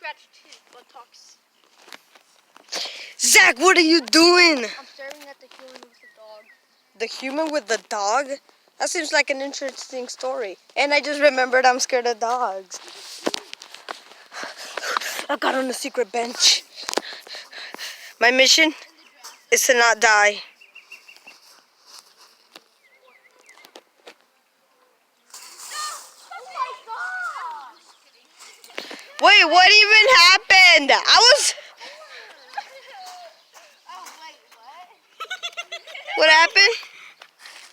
scratched his buttocks. Zach, what are you doing? I'm staring at the human with the dog. The human with the dog? That seems like an interesting story. And I just remembered I'm scared of dogs. I got on a secret bench. My mission is to not die. Wait, what even happened? What happened?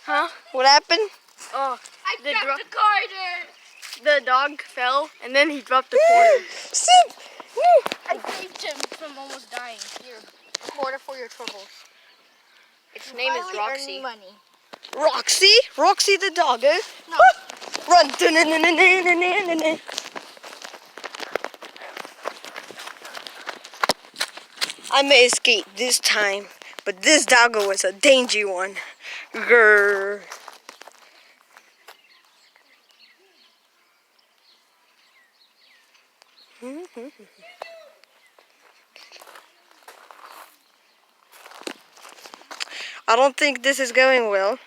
Huh? What happened? Oh, I dropped the quarter. The dog fell and then he dropped the quarter. Sid! I saved him from almost dying. Here, quarter for your troubles. Its name is Roxy. Money. Roxy? Roxy the dog, eh? No. Run! I may escape this time, but this doggo was a dangy one. Grrr. I don't think this is going well.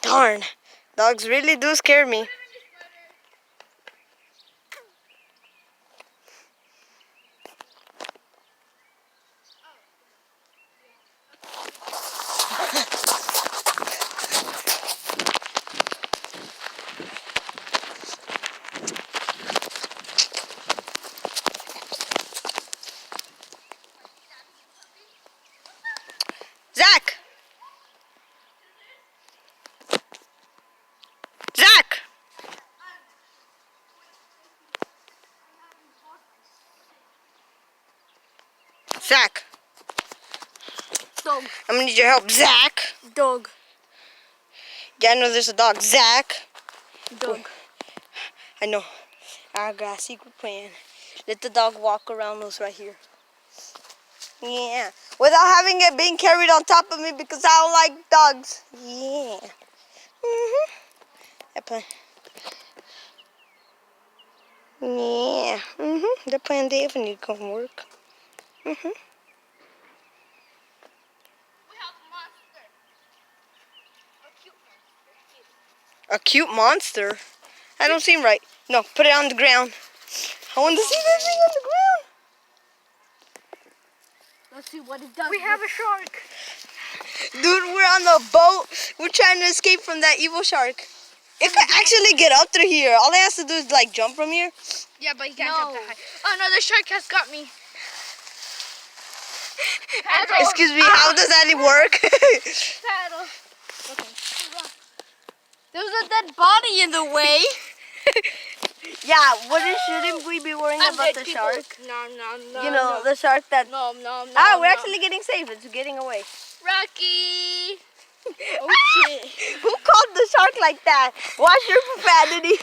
Darn, dogs really do scare me. Zach! Zach! Zach! Dog. I'm gonna need your help. Zach! Dog. Yeah, I know there's a dog. Zach! Dog. I know. I got a secret plan. Let the dog walk around us right here. Yeah. Without having it being carried on top of me because I don't like dogs. Yeah. That plan. Yeah. That plan definitely gonna work. We have a monster. A cute monster. A cute monster? I don't seem right. No, put it on the ground. I want to see that thing on the ground. Let's see what it does. We have a shark. Dude, we're on the boat. We're trying to escape from that evil shark. It could actually get up through here. All it has to do is like jump from here. Yeah, but he can't jump that high. Oh no, the shark has got me. Excuse me, how does that work? Paddle. Okay. There's a dead body in the way. Yeah, shouldn't we be worrying about the shark? No. You know, the shark that... No. we're actually getting safe. It's getting away. Rocky. Oh shit. Who called the shark like that? Watch your profanity.